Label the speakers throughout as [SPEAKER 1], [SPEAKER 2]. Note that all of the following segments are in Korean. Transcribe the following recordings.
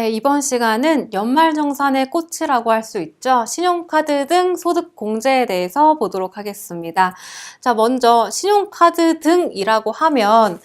[SPEAKER 1] 네, 이번 시간은 연말정산의 꽃이라고 할 수 있죠. 신용카드 등 소득 공제에 대해서 보도록 하겠습니다. 자, 먼저 신용카드 등이라고 하면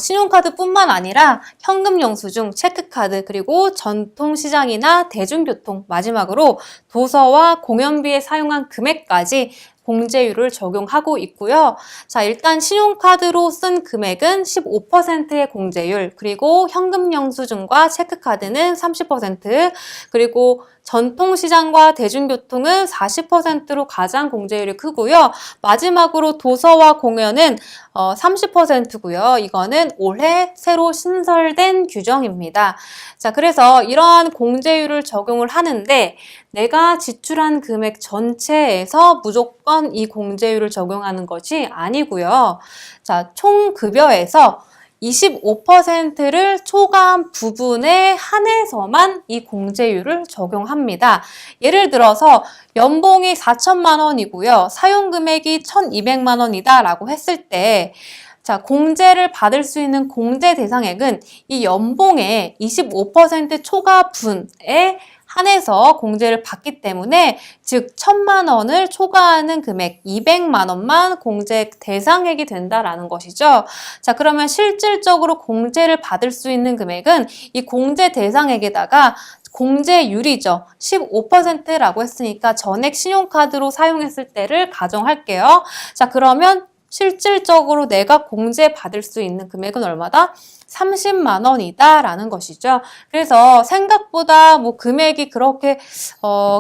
[SPEAKER 1] 신용카드뿐만 아니라 현금 영수증, 체크카드, 그리고 전통시장이나 대중교통, 마지막으로 도서와 공연비에 사용한 금액까지 공제율을 적용하고 있고요. 자, 일단 신용카드로 쓴 금액은 15%의 공제율, 그리고 현금 영수증과 체크카드는 30%, 그리고 전통시장과 대중교통은 40%로 가장 공제율이 크고요. 마지막으로 도서와 공연은 30%고요. 이거는 올해 새로 신설된 규정입니다. 자, 그래서 이러한 공제율을 적용을 하는데 내가 지출한 금액 전체에서 무조건 이 공제율을 적용하는 것이 아니고요. 자, 총 급여에서 25%를 초과한 부분에 한해서만 이 공제율을 적용합니다. 예를 들어서 연봉이 4천만 원이고요. 사용금액이 1,200만 원이다 라고 했을 때 자, 공제를 받을 수 있는 공제 대상액은 이 연봉의 25% 초과분에 한해서 공제를 받기 때문에 즉 1,000만 원을 초과하는 금액 200만 원만 공제 대상액이 된다라는 것이죠. 자, 그러면 실질적으로 공제를 받을 수 있는 금액은 이 공제 대상액에다가 공제율이죠. 15%라고 했으니까 전액 신용카드로 사용했을 때를 가정할게요. 자, 그러면 실질적으로 내가 공제받을 수 있는 금액은 얼마다? 30만 원이다 라는 것이죠. 그래서 생각보다 뭐 금액이 그렇게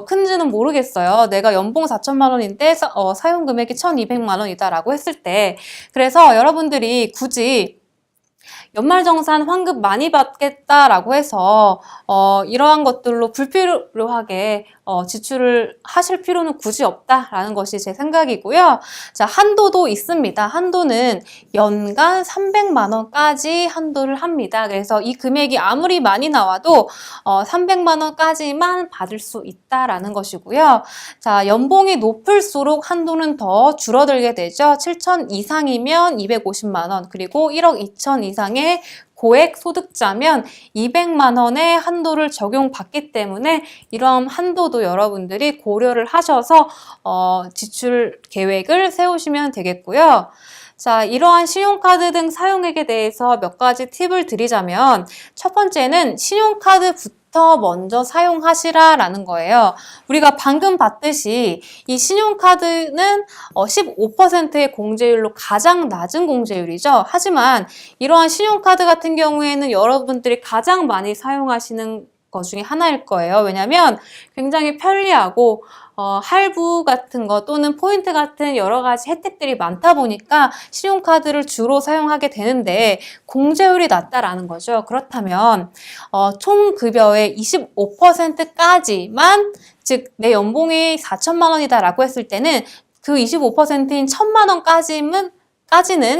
[SPEAKER 1] 큰지는 모르겠어요. 내가 연봉 4천만 원인데 사용 금액이 1,200만 원이다 라고 했을 때, 그래서 여러분들이 굳이 연말정산 환급 많이 받겠다라고 해서 이러한 것들로 불필요하게 지출을 하실 필요는 굳이 없다라는 것이 제 생각이고요. 자, 한도도 있습니다. 한도는 연간 300만 원까지 한도를 합니다. 그래서 이 금액이 아무리 많이 나와도 300만 원까지만 받을 수 있다라는 것이고요. 자, 연봉이 높을수록 한도는 더 줄어들게 되죠. 7천 이상이면 250만 원, 그리고 1억 2천 이상의 고액 소득자면 200만 원의 한도를 적용받기 때문에 이런 한도도 여러분들이 고려를 하셔서 지출 계획을 세우시면 되겠고요. 자, 이러한 신용카드 등 사용액에 대해서 몇 가지 팁을 드리자면, 첫 번째는 신용카드부터 먼저 사용하시라라는 거예요. 우리가 방금 봤듯이 이 신용카드는 15%의 공제율로 가장 낮은 공제율이죠. 하지만 이러한 신용카드 같은 경우에는 여러분들이 가장 많이 사용하시는 것 중에 하나일 거예요. 왜냐하면 굉장히 편리하고 할부 같은 거 또는 포인트 같은 여러 가지 혜택들이 많다 보니까 신용카드를 주로 사용하게 되는데 공제율이 낮다라는 거죠. 그렇다면 총 급여의 25%까지만, 즉 내 연봉이 4천만 원이다 라고 했을 때는 그 25%인 1,000만 원까지는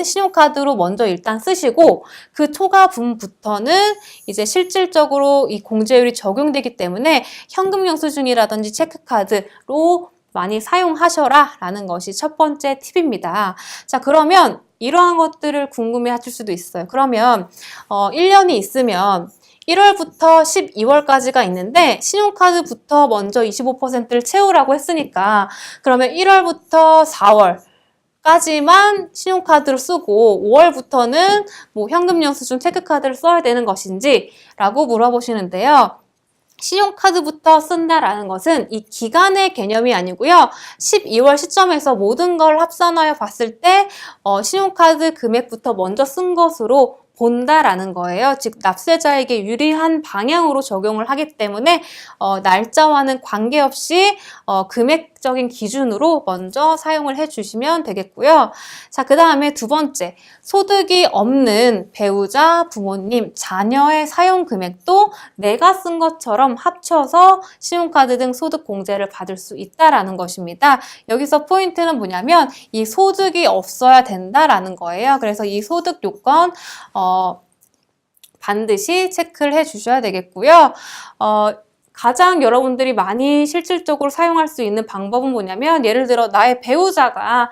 [SPEAKER 1] 신용카드로 먼저 일단 쓰시고, 그 초과분부터는 이제 실질적으로 이 공제율이 적용되기 때문에 현금 영수증이라든지 체크카드로 많이 사용하셔라 라는 것이 첫 번째 팁입니다. 자, 그러면 이러한 것들을 궁금해 하실 수도 있어요. 그러면 1년이 있으면 1월부터 12월까지가 있는데 신용카드부터 먼저 25%를 채우라고 했으니까 그러면 1월부터 4월 까지만 신용카드를 쓰고 5월부터는 뭐 현금 영수증 체크카드를 써야 되는 것인지 라고 물어보시는데요. 신용카드부터 쓴다라는 것은 이 기간의 개념이 아니고요. 12월 시점에서 모든 걸 합산하여 봤을 때 신용카드 금액부터 먼저 쓴 것으로 본다라는 거예요. 즉 납세자에게 유리한 방향으로 적용을 하기 때문에 날짜와는 관계없이 금액적인 기준으로 먼저 사용을 해주시면 되겠고요. 자, 그 다음에 두 번째, 소득이 없는 배우자, 부모님, 자녀의 사용 금액도 내가 쓴 것처럼 합쳐서 신용카드 등 소득 공제를 받을 수 있다라는 것입니다. 여기서 포인트는 뭐냐면 이 소득이 없어야 된다라는 거예요. 그래서 이 소득 요건 반드시 체크를 해 주셔야 되겠고요. 가장 여러분들이 많이 실질적으로 사용할 수 있는 방법은 뭐냐면, 예를 들어 나의 배우자가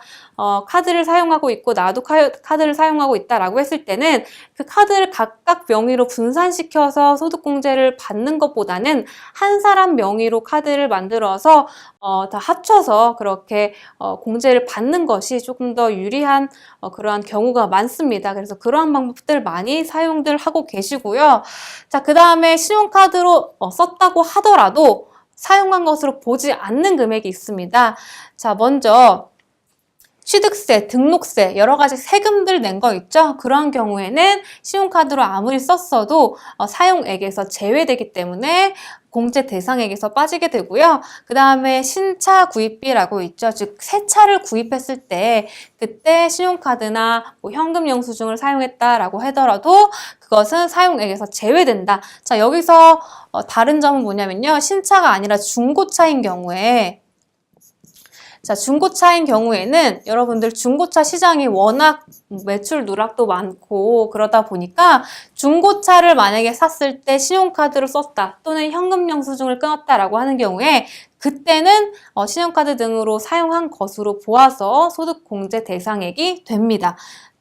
[SPEAKER 1] 카드를 사용하고 있고 나도 카드를 사용하고 있다라고 했을 때는 그 카드를 각각 명의로 분산시켜서 소득공제를 받는 것보다는 한 사람 명의로 카드를 만들어서 다 합쳐서 그렇게 공제를 받는 것이 조금 더 유리한 그러한 경우가 많습니다. 그래서 그러한 방법들 많이 사용들 하고 계시고요. 자, 그 다음에 신용카드로 썼다고 하더라도 사용한 것으로 보지 않는 금액이 있습니다. 자, 먼저 취득세, 등록세, 여러 가지 세금들 낸 거 있죠? 그런 경우에는 신용카드로 아무리 썼어도 사용액에서 제외되기 때문에 공제 대상액에서 빠지게 되고요. 그 다음에 신차 구입비라고 있죠. 즉, 새 차를 구입했을 때 그때 신용카드나 뭐 현금 영수증을 사용했다라고 하더라도 그것은 사용액에서 제외된다. 자, 여기서 다른 점은 뭐냐면요. 신차가 아니라 중고차인 경우에 자, 중고차인 경우에는 여러분들 중고차 시장이 워낙 매출 누락도 많고 그러다 보니까 중고차를 만약에 샀을 때 신용카드로 썼다 또는 현금 영수증을 끊었다라고 하는 경우에 그때는 신용카드 등으로 사용한 것으로 보아서 소득공제 대상액이 됩니다.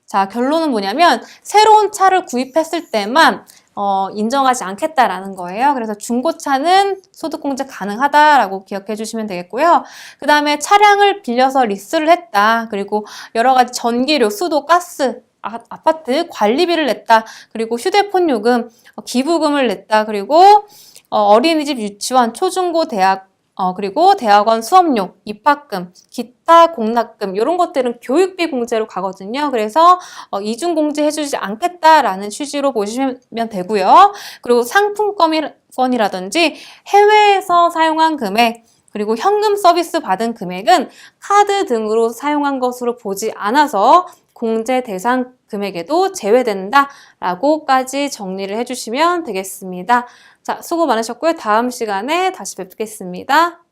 [SPEAKER 1] 자, 결론은 뭐냐면 새로운 차를 구입했을 때만 인정하지 않겠다라는 거예요. 그래서 중고차는 소득공제 가능하다라고 기억해 주시면 되겠고요. 그 다음에 차량을 빌려서 리스를 했다. 그리고 여러 가지 전기료, 수도, 가스, 아파트 관리비를 냈다. 그리고 휴대폰 요금, 기부금을 냈다. 그리고 어린이집, 유치원, 초중고, 대학 그리고 대학원 수업료, 입학금, 기타 공납금 이런 것들은 교육비 공제로 가거든요. 그래서 이중 공제해주지 않겠다라는 취지로 보시면 되고요. 그리고 상품권이라든지 해외에서 사용한 금액 그리고 현금 서비스 받은 금액은 카드 등으로 사용한 것으로 보지 않아서 공제 대상 금액에도 제외된다라고까지 정리를 해주시면 되겠습니다. 자, 수고 많으셨고요. 다음 시간에 다시 뵙겠습니다.